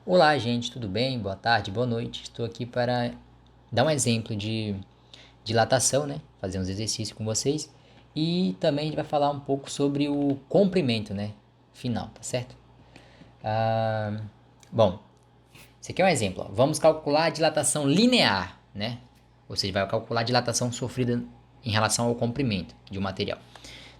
Olá, gente, tudo bem? Boa tarde, boa noite. Estou aqui para dar um exemplo de dilatação, né? Fazer uns exercícios com vocês. E também a gente vai falar um pouco sobre o comprimento, né? Final, tá certo? Ah, bom, esse aqui é um exemplo. Ó. Vamos calcular a dilatação linear, né? Ou seja, vai calcular a dilatação sofrida em relação ao comprimento de um material.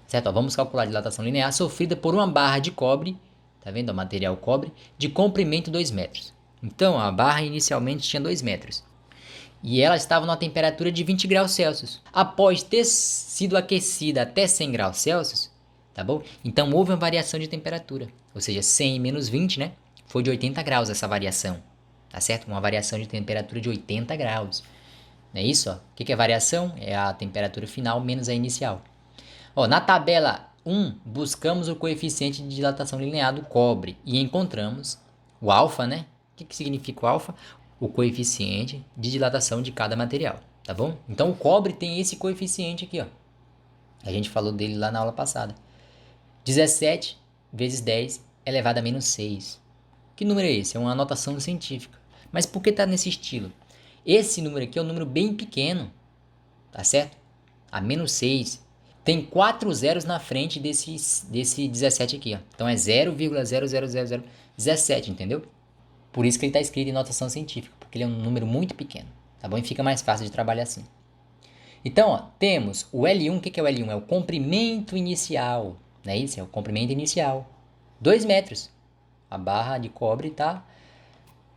Certo? Ó, vamos calcular a dilatação linear sofrida por uma barra de cobre, tá vendo? O material cobre, de comprimento 2 metros. Então, a barra inicialmente tinha 2 metros. E ela estava numa temperatura de 20 graus Celsius. Após ter sido aquecida até 100 graus Celsius, tá bom? Então houve uma variação de temperatura. Ou seja, 100 menos 20, né? Foi de 80 graus essa variação. Tá certo? Uma variação de temperatura de 80 graus. Não é isso? Ó? O que é variação? É a temperatura final menos a inicial. Ó, na tabela 1, buscamos o coeficiente de dilatação linear do cobre e encontramos o alfa, né? O que significa o alfa? O coeficiente de dilatação de cada material, tá bom? Então o cobre tem esse coeficiente aqui, ó. A gente falou dele lá na aula passada. 17 vezes 10 elevado a menos 6. Que número é esse? É uma anotação científica. Mas por que está nesse estilo? Esse número aqui é um número bem pequeno, tá certo? A menos 6 tem 4 zeros na frente desse 17 aqui, ó. Então é 0,00017, entendeu? Por isso que ele está escrito em notação científica, porque ele é um número muito pequeno, tá bom? E fica mais fácil de trabalhar assim. Então, ó, temos o L1, o que é o L1? É o comprimento inicial, não é isso? É o comprimento inicial. 2 metros. A barra de cobre está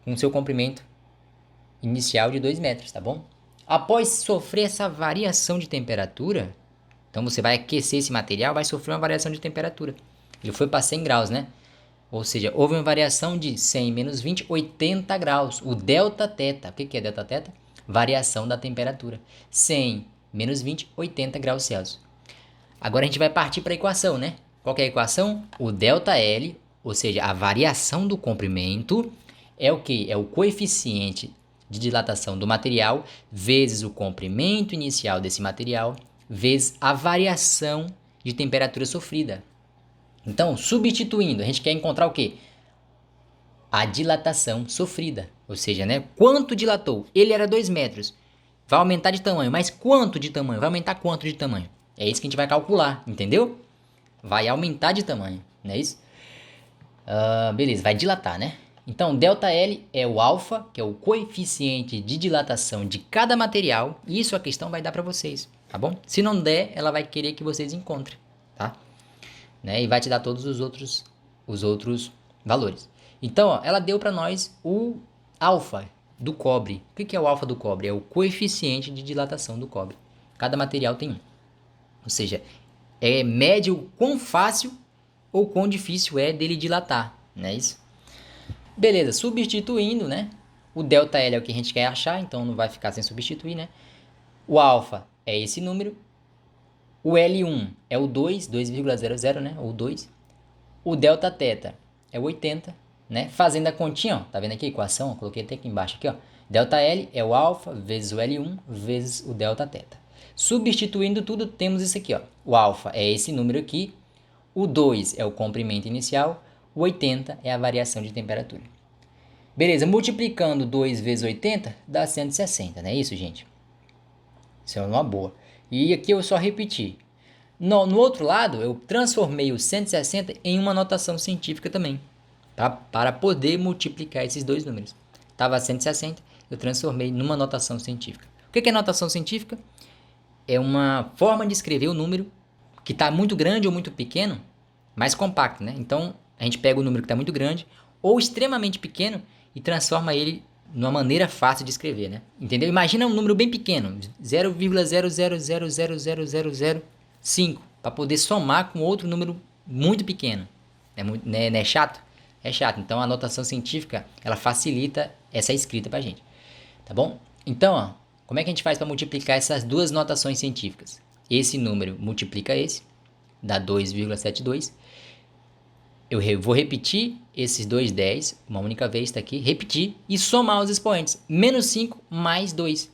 com seu comprimento inicial de 2 metros, tá bom? Após sofrer essa variação de temperatura, então você vai aquecer esse material, vai sofrer uma variação de temperatura. Ele foi para 100 graus, né? Ou seja, houve uma variação de 100 menos 20, 80 graus. O delta teta. O que é delta teta? Variação da temperatura. 100 menos 20, 80 graus Celsius. Agora a gente vai partir para a equação, né? Qual que é a equação? O delta L, ou seja, a variação do comprimento, é o que? É o coeficiente de dilatação do material vezes o comprimento inicial desse material vezes a variação de temperatura sofrida. Então, substituindo, a gente quer encontrar o quê? A dilatação sofrida. Ou seja, né? Quanto dilatou? Ele era 2 metros. Vai aumentar de tamanho. Mas quanto de tamanho? Vai aumentar quanto de tamanho? É isso que a gente vai calcular, entendeu? Vai aumentar de tamanho, não é isso? Beleza, vai dilatar, né? Então, ΔL é o alfa, que é o coeficiente de dilatação de cada material. E isso a questão vai dar para vocês, tá bom? Se não der, ela vai querer que vocês encontrem, tá? Né? E vai te dar todos os outros valores. Então, ó, ela deu para nós o alfa do cobre. O que é o alfa do cobre? É o coeficiente de dilatação do cobre. Cada material tem um. Ou seja, mede o quão fácil ou quão difícil é dele dilatar, não é isso? Beleza, substituindo, né? O ΔL é o que a gente quer achar, então não vai ficar sem substituir, né? O alfa é esse número. O L1 é o 2, 2,00, né? Ou 2. O delta teta é o 80, né? Fazendo a continha, ó, tá vendo aqui a equação? Eu coloquei até aqui embaixo, aqui, ó. Delta L é o alfa vezes o L1 vezes o delta teta. Substituindo tudo, temos isso aqui, ó. O alfa é esse número aqui, o 2 é o comprimento inicial, o 80 é a variação de temperatura. Beleza, multiplicando 2 vezes 80 dá 160, não é isso, gente? Isso é uma boa. E aqui eu só repeti. No outro lado, eu transformei o 160 em uma notação científica também, tá? Para poder multiplicar esses dois números. Estava 160, eu transformei numa notação científica. O que é notação científica? É uma forma de escrever o número que está muito grande ou muito pequeno, mais compacto, né? Então, a gente pega o número que está muito grande ou extremamente pequeno e transforma ele numa maneira fácil de escrever, né? Entendeu? Imagina um número bem pequeno, 0,0000005, para poder somar com outro número muito pequeno. Não é chato? É chato. Então, a notação científica, ela facilita essa escrita para a gente. Tá bom? Então, ó, como é que a gente faz para multiplicar essas duas notações científicas? Esse número multiplica esse, dá 2,72. Eu vou repetir esses dois 10, uma única vez, está aqui, repetir e somar os expoentes. Menos 5 mais 2.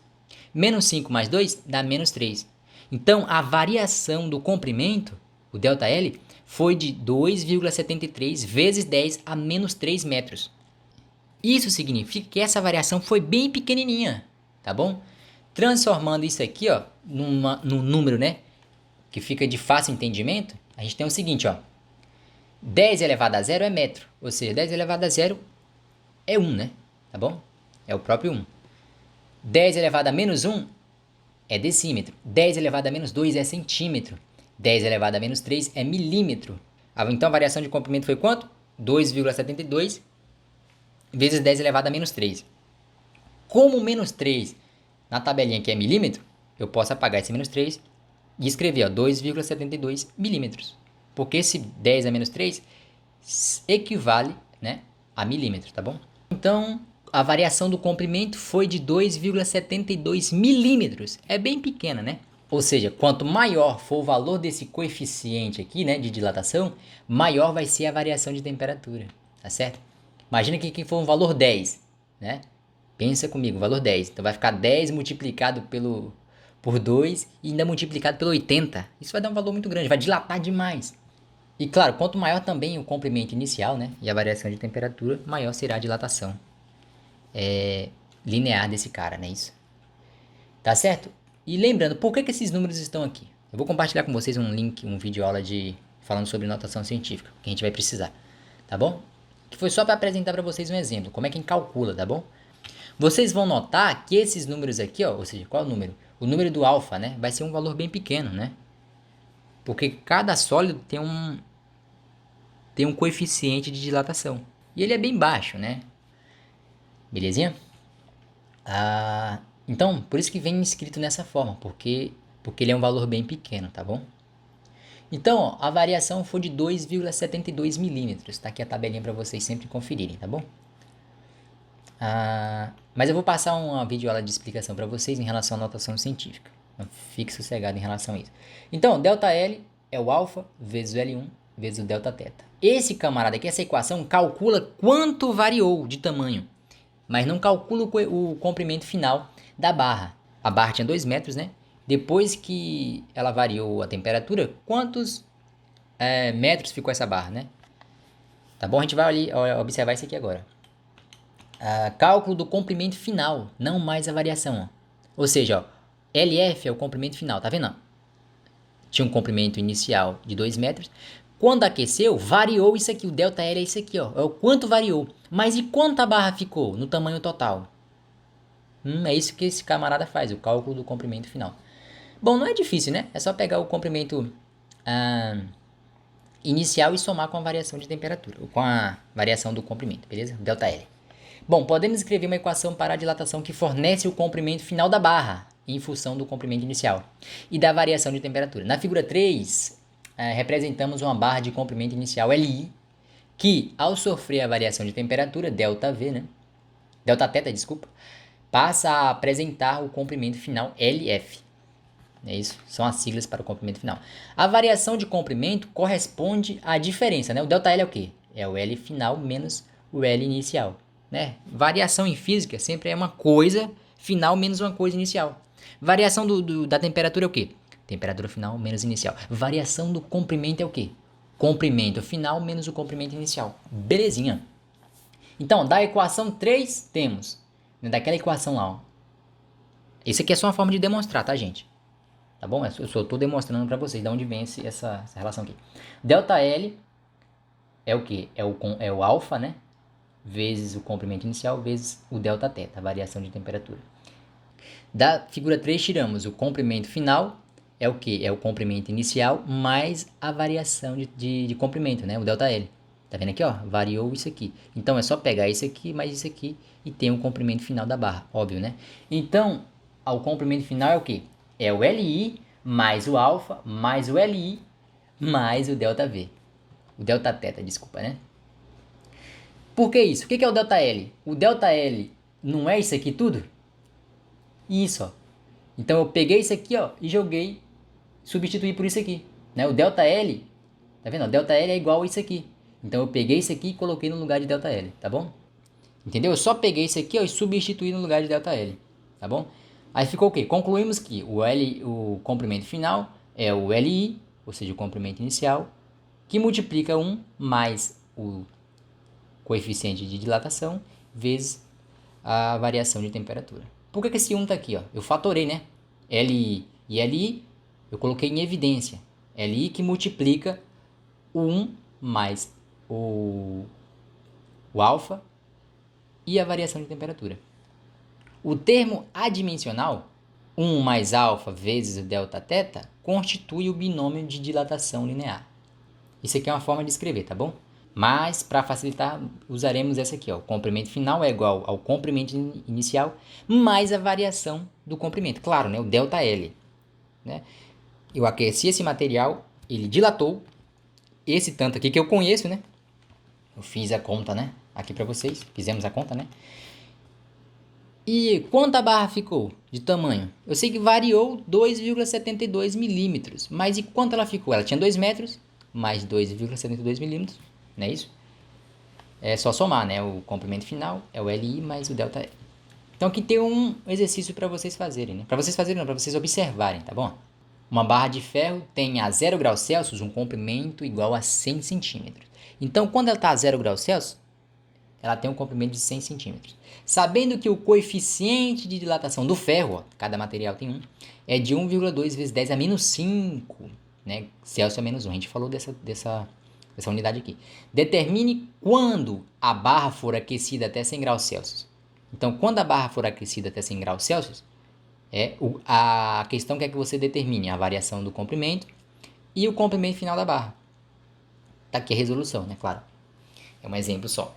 Menos 5 mais 2 dá menos 3. Então, a variação do comprimento, o ΔL, foi de 2,73 vezes 10 a menos 3 metros. Isso significa que essa variação foi bem pequenininha, tá bom? Transformando isso aqui, ó, num número, né, que fica de fácil entendimento, a gente tem o seguinte, ó. 10 elevado a zero é metro, ou seja, 10 elevado a zero é 1, né? Tá bom? É o próprio 1. 10 elevado a menos 1 é decímetro. 10 elevado a menos 2 é centímetro. 10 elevado a menos 3 é milímetro. Então a variação de comprimento foi quanto? 2,72 vezes 10 elevado a menos 3. Como menos 3 na tabelinha aqui é milímetro, eu posso apagar esse menos 3 e escrever 2,72 milímetros. Porque esse 10 a menos 3 equivale, né, a milímetro, tá bom? Então, a variação do comprimento foi de 2,72 milímetros. É bem pequena, né? Ou seja, quanto maior for o valor desse coeficiente aqui, né, de dilatação, maior vai ser a variação de temperatura, tá certo? Imagina que aqui for um valor 10, né? Pensa comigo, valor 10. Então vai ficar 10 multiplicado por 2 e ainda multiplicado pelo 80. Isso vai dar um valor muito grande, vai dilatar demais. E claro, quanto maior também o comprimento inicial, né, e a variação de temperatura, maior será a dilatação linear desse cara, né, isso? Tá certo? E lembrando, por que esses números estão aqui? Eu vou compartilhar com vocês um link, um vídeo aula falando sobre notação científica, que a gente vai precisar, tá bom? Que foi só para apresentar para vocês um exemplo, como é que calcula, tá bom? Vocês vão notar que esses números aqui, ó, ou seja, qual é o número? O número do alfa, né, vai ser um valor bem pequeno, né? Porque cada sólido tem um coeficiente de dilatação. E ele é bem baixo, né? Belezinha? Então, por isso que vem escrito dessa forma, porque ele é um valor bem pequeno, tá bom? Então, ó, a variação foi de 2,72 milímetros. Tá aqui a tabelinha para vocês sempre conferirem, tá bom? Mas eu vou passar uma videoaula de explicação para vocês em relação à notação científica. Então, fique sossegado em relação a isso. Então, ΔL é o alfa vezes o L1 vezes o Δθ. Esse camarada aqui, essa equação, calcula quanto variou de tamanho, mas não calcula o comprimento final da barra. A barra tinha 2 metros, né? Depois que ela variou a temperatura, quantos metros ficou essa barra, né? Tá bom? A gente vai ali observar isso aqui agora. Cálculo do comprimento final, não mais a variação. Ó. Ou seja, ó, LF é o comprimento final, tá vendo? Tinha um comprimento inicial de 2 metros. Quando aqueceu, variou isso aqui. O ΔL é isso aqui, ó. É o quanto variou. Mas e quanto a barra ficou no tamanho total? É isso que esse camarada faz, o cálculo do comprimento final. Bom, não é difícil, né? É só pegar o comprimento inicial e somar com a variação de temperatura, ou com a variação do comprimento, beleza? ΔL. Bom, podemos escrever uma equação para a dilatação que fornece o comprimento final da barra, em função do comprimento inicial, e da variação de temperatura. Na figura 3, representamos uma barra de comprimento inicial Li, que, ao sofrer a variação de temperatura, ΔV, né? Δθ, desculpa, passa a apresentar o comprimento final LF. É isso, são as siglas para o comprimento final. A variação de comprimento corresponde à diferença, né? O ΔL é o quê? É o L final menos o L inicial, né? Variação em física sempre é uma coisa final menos uma coisa inicial. Variação da temperatura é o quê? Temperatura final menos inicial. Variação do comprimento é o quê? Comprimento final menos o comprimento inicial. Belezinha. Então, da equação 3 temos, né, daquela equação lá, ó. Isso aqui é só uma forma de demonstrar, tá, gente? Tá bom? Eu só estou demonstrando para vocês de onde vem essa relação aqui. ΔL é o quê? É o alfa, né? Vezes o comprimento inicial, vezes o Δθ, a variação de temperatura. Da figura 3, tiramos o comprimento final, é o quê? É o comprimento inicial, mais a variação de comprimento, né? O ΔL. Tá vendo aqui, ó? Variou isso aqui. Então, é só pegar isso aqui, mais isso aqui, e tem o comprimento final da barra, óbvio, né? Então, o comprimento final é o quê? É o Li mais o alfa, mais o Li, mais o ΔV. O Δθ, desculpa, né? Por que isso? O que é o ΔL? O ΔL não é isso aqui tudo? Isso, ó. Então eu peguei isso aqui, ó, e joguei, substituí por isso aqui, né? O ΔL, tá vendo? O ΔL é igual a isso aqui. Então eu peguei isso aqui e coloquei no lugar de ΔL, tá bom? Entendeu? Eu só peguei isso aqui, ó, e substituí no lugar de ΔL, tá bom? Aí ficou o quê? Concluímos que o comprimento final é o Li, ou seja, o comprimento inicial, que multiplica 1 mais o coeficiente de dilatação vezes a variação de temperatura. Por que esse 1 está aqui? Ó? Eu fatorei, né? LI e LI eu coloquei em evidência. LI que multiplica o 1 mais o alfa e a variação de temperatura. O termo adimensional, 1 mais alfa vezes o delta θ, constitui o binômio de dilatação linear. Isso aqui é uma forma de escrever, tá bom? Mas, para facilitar, usaremos essa aqui. Ó. O comprimento final é igual ao comprimento inicial mais a variação do comprimento. Claro, né? O ΔL. Né? Eu aqueci esse material, ele dilatou. Esse tanto aqui que eu conheço, né? Eu fiz a conta, né? Aqui para vocês. Fizemos a conta, né? E quanto a barra ficou de tamanho? Eu sei que variou 2,72 milímetros. Mas e quanto ela ficou? Ela tinha 2 metros mais 2,72 milímetros. Não é isso? É só somar, né? O comprimento final é o LI mais o ΔL. Então aqui tem um exercício para vocês fazerem, né? Para vocês fazerem não, para vocês observarem, tá bom? Uma barra de ferro tem a 0 graus Celsius um comprimento igual a 100 centímetros. Então, quando ela está a 0 graus Celsius, ela tem um comprimento de 100 centímetros. Sabendo que o coeficiente de dilatação do ferro, ó, cada material tem um, é de 1,2 vezes 10 a menos 5, né? Celsius a menos 1. A gente falou dessa unidade aqui. Determine quando a barra for aquecida até 100 graus Celsius. Então, quando a barra for aquecida até 100 graus Celsius, a questão que é que você determine a variação do comprimento e o comprimento final da barra. Tá aqui a resolução, né? Claro. É um exemplo só.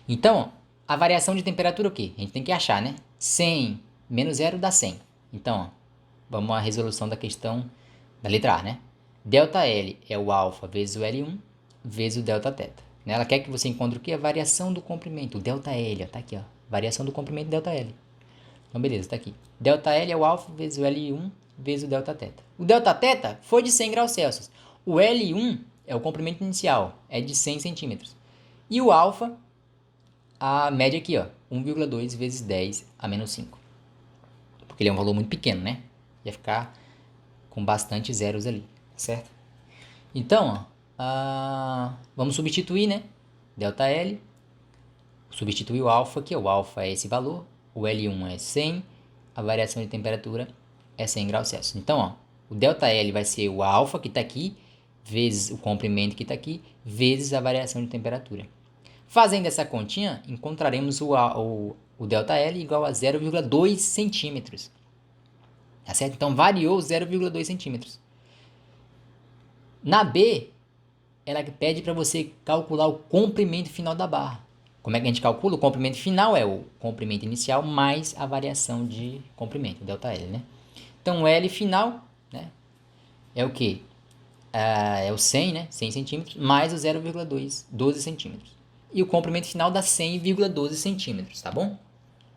Então, ó, a variação de temperatura o quê? A gente tem que achar, né? 100 menos 0 dá 100. Então, ó, vamos à resolução da questão da letra A, né? ΔL é o alfa vezes o L1 vezes o delta θ. Né? Ela quer que você encontre o quê? A variação do comprimento, o ΔL, ó, tá aqui, ó. Variação do comprimento ΔL. Então, beleza, tá aqui. ΔL é o alfa vezes o L1 vezes o delta θ. O delta θ foi de 100 graus Celsius. O L1 é o comprimento inicial, é de 100 centímetros. E o alfa, a média aqui, ó, 1,2 vezes 10 a menos 5. Porque ele é um valor muito pequeno, né? Ia ficar com bastante zeros ali, certo? Então, ó, vamos substituir, né? ΔL, substituir o alfa aqui, o alfa é esse valor, o L1 é 100, a variação de temperatura é 100 graus Celsius. Então, ó, o ΔL vai ser o alfa que está aqui, vezes o comprimento que está aqui, vezes a variação de temperatura. Fazendo essa continha, encontraremos o ΔL igual a 0,2 centímetros. Tá certo? Então, variou 0,2 centímetros. Na B, ela pede para você calcular o comprimento final da barra. Como é que a gente calcula? O comprimento final é o comprimento inicial mais a variação de comprimento, ΔL, né? Então, o L final, né, é o quê? É o 100, né? 100 centímetros, mais o 0,2, 12 centímetros. E o comprimento final dá 100,12 centímetros, tá bom?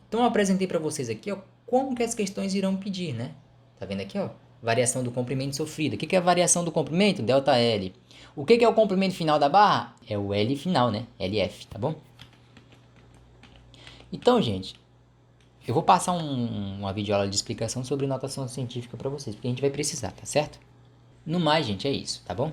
Então, eu apresentei para vocês aqui, ó, como que as questões irão pedir, né? Tá vendo aqui, ó? Variação do comprimento sofrido. O que é a variação do comprimento? ΔL. O que é o comprimento final da barra? É o L final, né? LF, tá bom? Então, gente, eu vou passar uma videoaula de explicação sobre notação científica para vocês, porque a gente vai precisar, tá certo? No mais, gente, é isso, tá bom?